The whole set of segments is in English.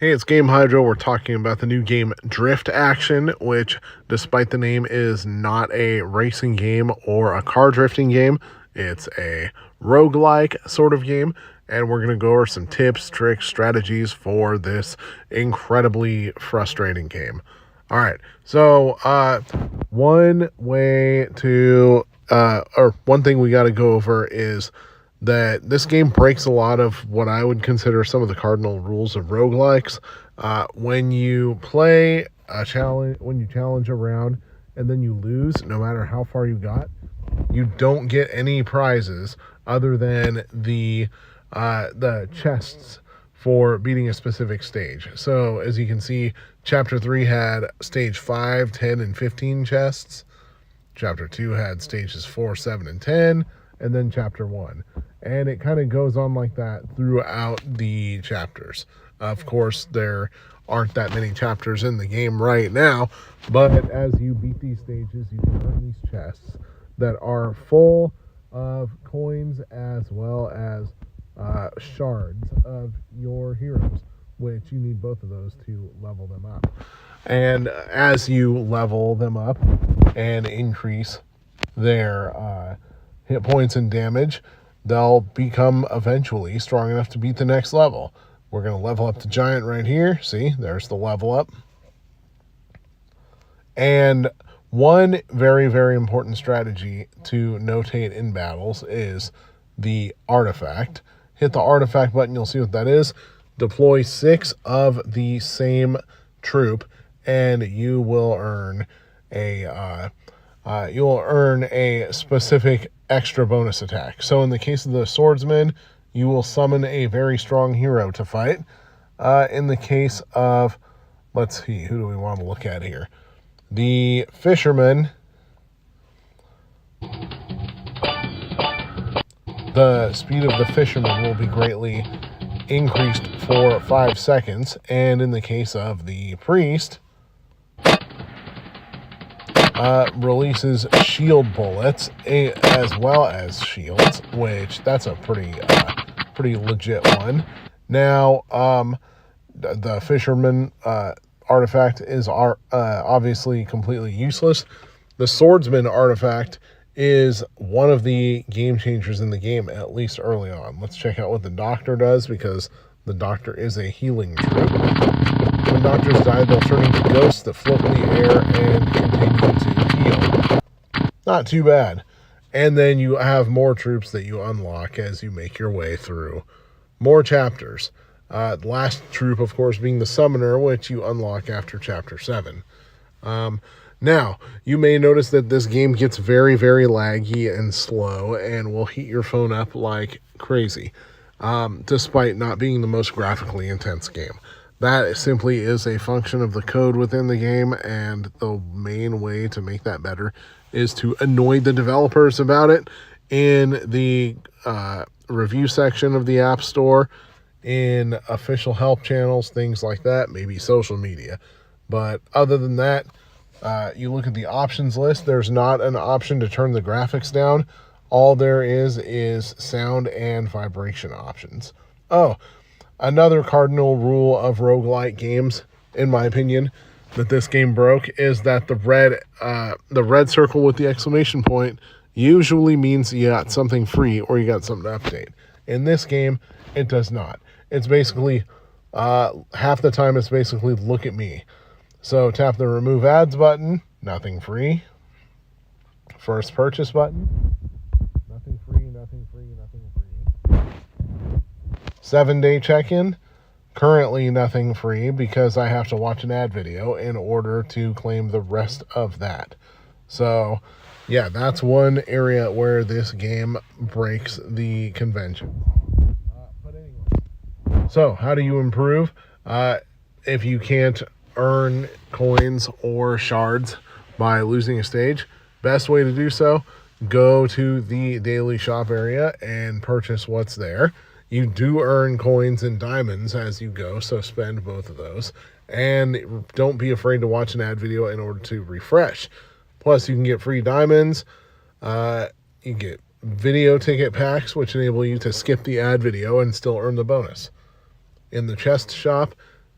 Hey, it's Game Hydro. We're talking about the new game Drift Action, which, despite the name, is not a racing game or a car drifting game. It's a roguelike sort of game, and we're going to go over some tips, tricks, strategies for this incredibly frustrating game. All right, so one way to, or one thing we got to go over is that this game breaks a lot of what I would consider some of the cardinal rules of roguelikes. When you play a challenge, when you challenge a round and then you lose, no matter how far you got, you don't get any prizes other than the chests for beating a specific stage. So as you can see, Chapter 3 had stage 5, 10, and 15 chests. Chapter 2 had stages 4, 7, and 10, and then Chapter 1. And it kind of goes on like that throughout the chapters. Of course, there aren't that many chapters in the game right now, but as you beat these stages, you can earn these chests that are full of coins as well as shards of your heroes, which you need both of those to level them up. And as you level them up and increase their hit points and damage, they'll become eventually strong enough to beat the next level. We're going to level up the giant right here. See, there's the level up. And one very, very important strategy to notate in battles is the artifact. Hit the artifact button, you'll see what that is. Deploy 6 of the same troop, and you will earn a specific extra bonus attack. So in the case of the swordsman, you will summon a very strong hero to fight. In the case of, let's see, who do we want to look at here? The fisherman, the speed of the fisherman will be greatly increased for 5 seconds. And in the case of the priest, releases shield bullets as well as shields, which that's a pretty legit one. Now, the fisherman artifact is obviously completely useless. The swordsman artifact is one of the game changers in the game, at least early on. Let's check out what the doctor does, because the doctor is a healing troop. When doctors die, they'll turn into ghosts that float in the air and continue to heal. Not too bad. And then you have more troops that you unlock as you make your way through more chapters. The last troop, of course, being the summoner, which you unlock after Chapter 7. Now, you may notice that this game gets very, very laggy and slow and will heat your phone up like crazy, despite not being the most graphically intense game. That simply is a function of the code within the game, and the main way to make that better is to annoy the developers about it in the review section of the App Store, in official help channels, things like that, maybe social media. But other than that, you look at the options list, there's not an option to turn the graphics down. All there is sound and vibration options. Oh, another cardinal rule of roguelike games, in my opinion, that this game broke is that the red circle with the exclamation point usually means you got something free or you got something to update. In this game, it does not. It's basically, half the time it's basically look at me. So tap the remove ads button, nothing free. First purchase button, nothing free, nothing free, nothing free. 7-day check-in, currently nothing free because I have to watch an ad video in order to claim the rest of that. So yeah, that's one area where this game breaks the convention. But anyway, so how do you improve? If you can't earn coins or shards by losing a stage, best way to do so, go to the daily shop area and purchase what's there. You do earn coins and diamonds as you go, so spend both of those. And don't be afraid to watch an ad video in order to refresh. Plus, you can get free diamonds. You get video ticket packs, which enable you to skip the ad video and still earn the bonus. In the chest shop,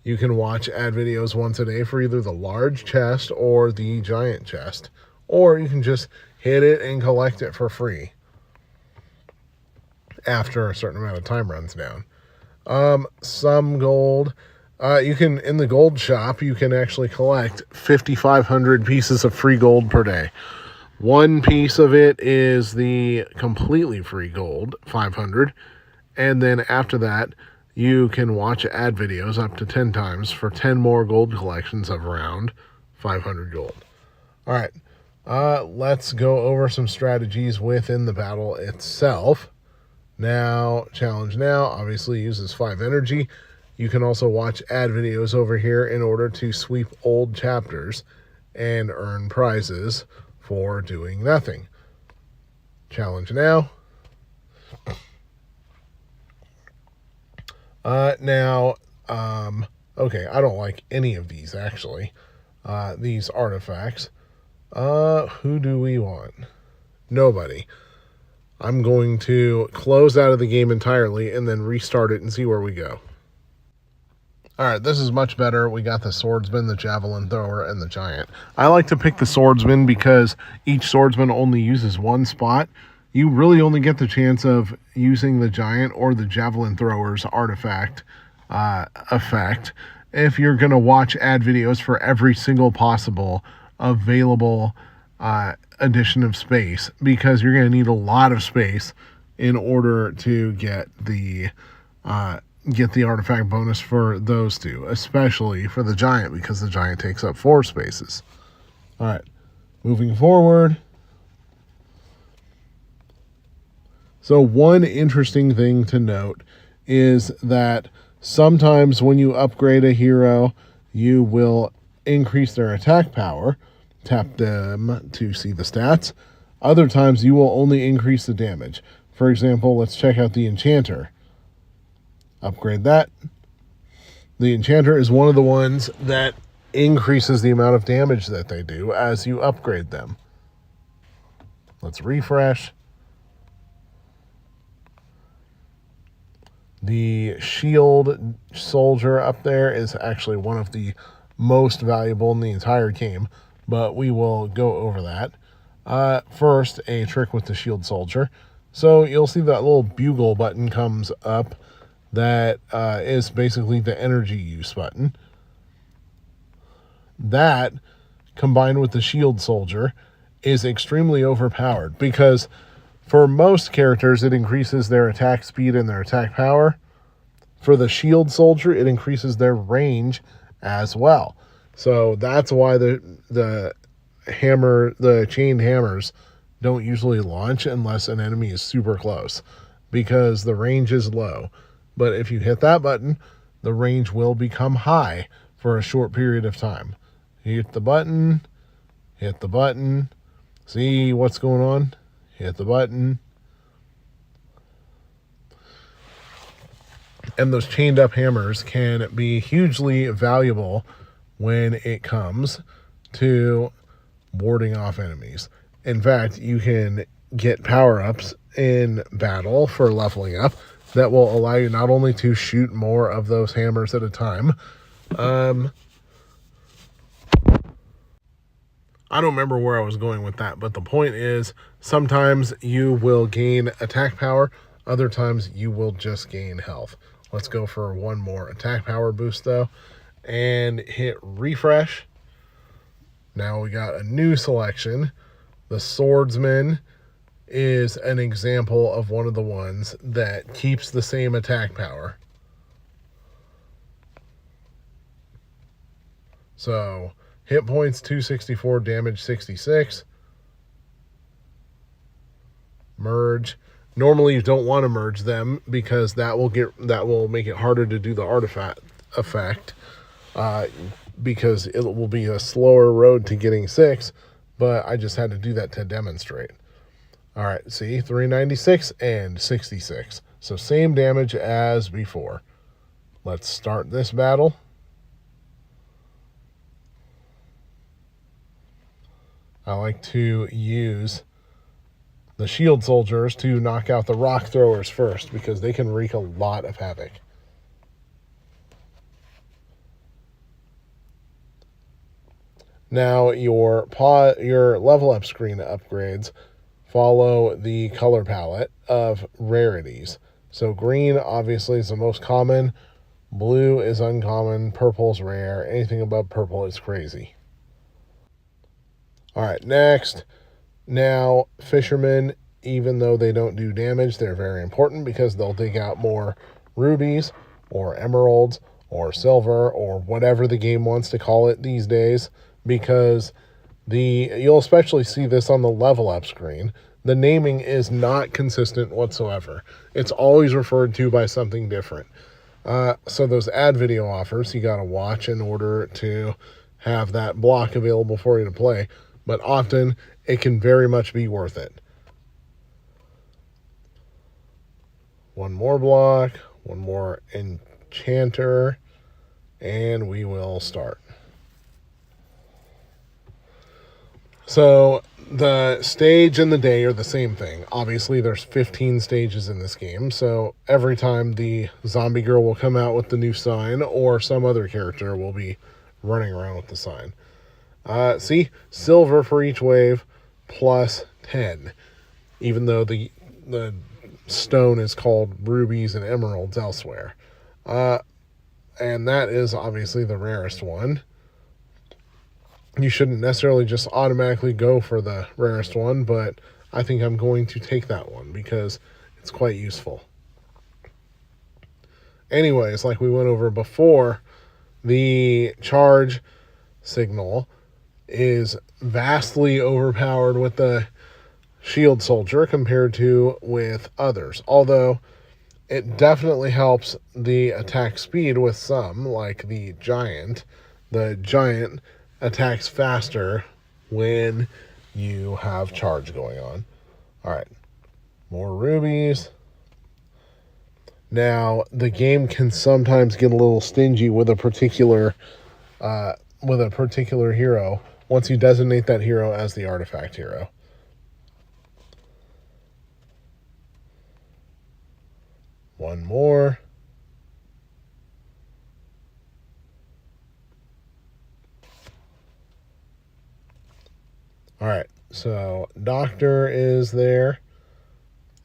You can watch ad videos once a day for either the large chest or the giant chest. Or you can just hit it and collect it for free after a certain amount of time runs down. Some gold. You can, in the gold shop, you can actually collect 5,500 pieces of free gold per day. One piece of it is the completely free gold, 500. And then after that, you can watch ad videos up to 10 times for 10 more gold collections of around 500 gold. All right, let's go over some strategies within the battle itself. Now, challenge now obviously uses 5 energy. You can also watch ad videos over here in order to sweep old chapters and earn prizes for doing nothing. Challenge now. Okay, I don't like any of these, actually. These artifacts. Who do we want? Nobody. I'm going to close out of the game entirely and then restart it and see where we go. All right, this is much better. We got the swordsman, the javelin thrower, and the giant. I like to pick the swordsman because each swordsman only uses one spot. You really only get the chance of using the giant or the javelin thrower's artifact effect if you're going to watch ad videos for every single possible available addition of space, because you're going to need a lot of space in order to get the artifact bonus for those two, especially for the giant, because the giant takes up 4 spaces. All right, moving forward. So one interesting thing to note is that sometimes when you upgrade a hero, you will increase their attack power. Tap them to see the stats. Other times you will only increase the damage. For example, let's check out the Enchanter. Upgrade that. The Enchanter is one of the ones that increases the amount of damage that they do as you upgrade them. Let's refresh. The shield soldier up there is actually one of the most valuable in the entire game, but we will go over that. First, a trick with the shield soldier. So you'll see that little bugle button comes up. That is basically the energy use button. That, combined with the shield soldier, is extremely overpowered because for most characters, it increases their attack speed and their attack power. For the shield soldier, it increases their range as well. So that's why the chained hammers don't usually launch unless an enemy is super close, because the range is low. But if you hit that button, the range will become high for a short period of time. Hit the button, see what's going on, hit the button. And those chained up hammers can be hugely valuable when it comes to warding off enemies. In fact, you can get power-ups in battle for leveling up that will allow you not only to shoot more of those hammers at a time. I don't remember where I was going with that, but the point is sometimes you will gain attack power, other times you will just gain health. Let's go for one more attack power boost though, and hit refresh. Now we got a new selection. The swordsman is an example of one of the ones that keeps the same attack power. So hit points 264, damage 66. Merge. Normally you don't want to merge them because that will make it harder to do the artifact effect, because it will be a slower road to getting 6, but I just had to do that to demonstrate. All right, see, 396 and 66. So same damage as before. Let's start this battle. I like to use the shield soldiers to knock out the rock throwers first because they can wreak a lot of havoc. Now your level up screen upgrades follow the color palette of rarities. So green obviously is the most common, blue is uncommon, purple's rare, anything above purple is crazy. All right, next. Now, fishermen, even though they don't do damage, they're very important because they'll dig out more rubies or emeralds or silver or whatever the game wants to call it these days, because you'll especially see this on the level up screen. The naming is not consistent whatsoever. It's always referred to by something different. So those ad video offers you got to watch in order to have that block available for you to play, but often it can very much be worth it. One more block, one more enchanter, and we will start. So the stage and the day are the same thing. Obviously, there's 15 stages in this game, so every time the zombie girl will come out with the new sign, or some other character will be running around with the sign. See, silver for each wave, plus 10, even though the stone is called rubies and emeralds elsewhere. And that is obviously the rarest one. You shouldn't necessarily just automatically go for the rarest one, but I think I'm going to take that one because it's quite useful. Anyways, like we went over before, the charge signal is vastly overpowered with the shield soldier compared to with others, although it definitely helps the attack speed with some, like the giant. The giant attacks faster when you have charge going on. All right, more rubies. Now, the game can sometimes get a little stingy with a particular hero once you designate that hero as the artifact hero. One more. All right, so Doctor is there.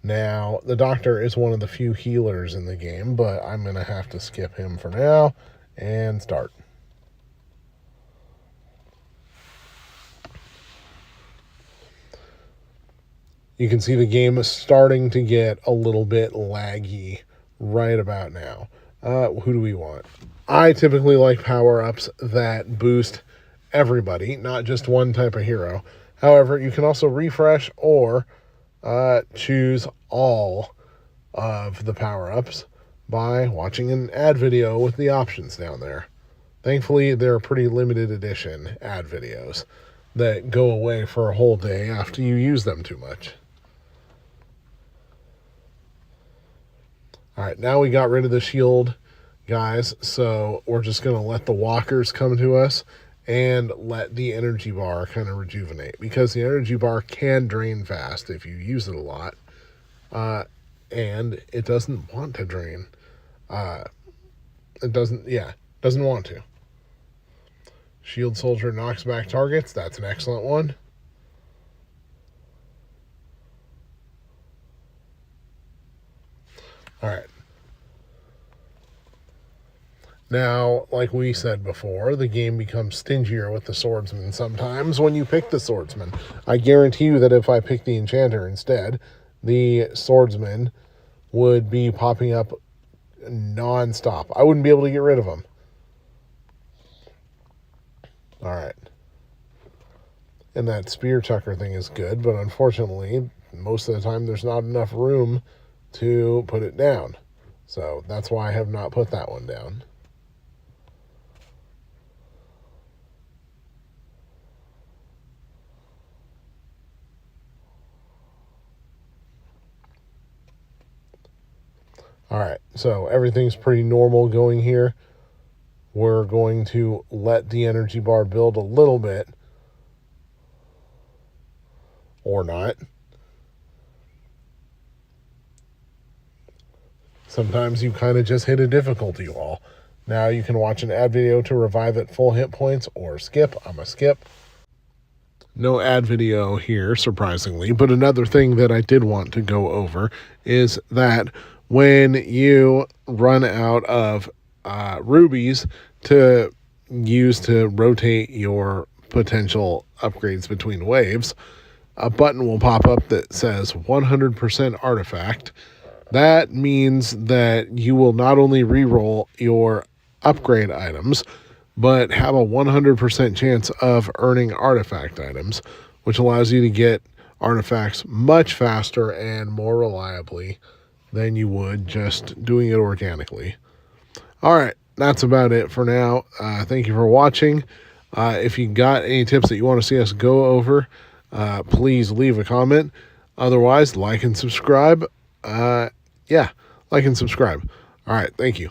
Now, the Doctor is one of the few healers in the game, but I'm going to have to skip him for now and start. You can see the game is starting to get a little bit laggy right about now. Who do we want? I typically like power-ups that boost everybody, not just one type of hero. However, you can also refresh or choose all of the power-ups by watching an ad video with the options down there. Thankfully, they're pretty limited edition ad videos that go away for a whole day after you use them too much. All right, now we got rid of the shield guys, so we're just going to let the walkers come to us and let the energy bar kind of rejuvenate, because the energy bar can drain fast if you use it a lot, and it doesn't want to drain. It doesn't want to. Shield soldier knocks back targets. That's an excellent one. All right. Now, like we said before, the game becomes stingier with the swordsman sometimes when you pick the swordsman. I guarantee you that if I picked the enchanter instead, the swordsman would be popping up non-stop. I wouldn't be able to get rid of them. All right. And that spear chucker thing is good, but unfortunately, most of the time there's not enough room to put it down. So that's why I have not put that one down. All right, so everything's pretty normal going here. We're going to let the energy bar build a little bit, or not. Sometimes you kind of just hit a difficulty wall. Now you can watch an ad video to revive at full hit points or skip. I'm a skip. No ad video here, surprisingly. But another thing that I did want to go over is that when you run out of rubies to use to rotate your potential upgrades between waves, a button will pop up that says 100% artifact. That means that you will not only reroll your upgrade items, but have a 100% chance of earning artifact items, which allows you to get artifacts much faster and more reliably than you would just doing it organically. All right, that's about it for now. Thank you for watching. If you got any tips that you want to see us go over, please leave a comment. Otherwise, like and subscribe. Like and subscribe. All right, thank you.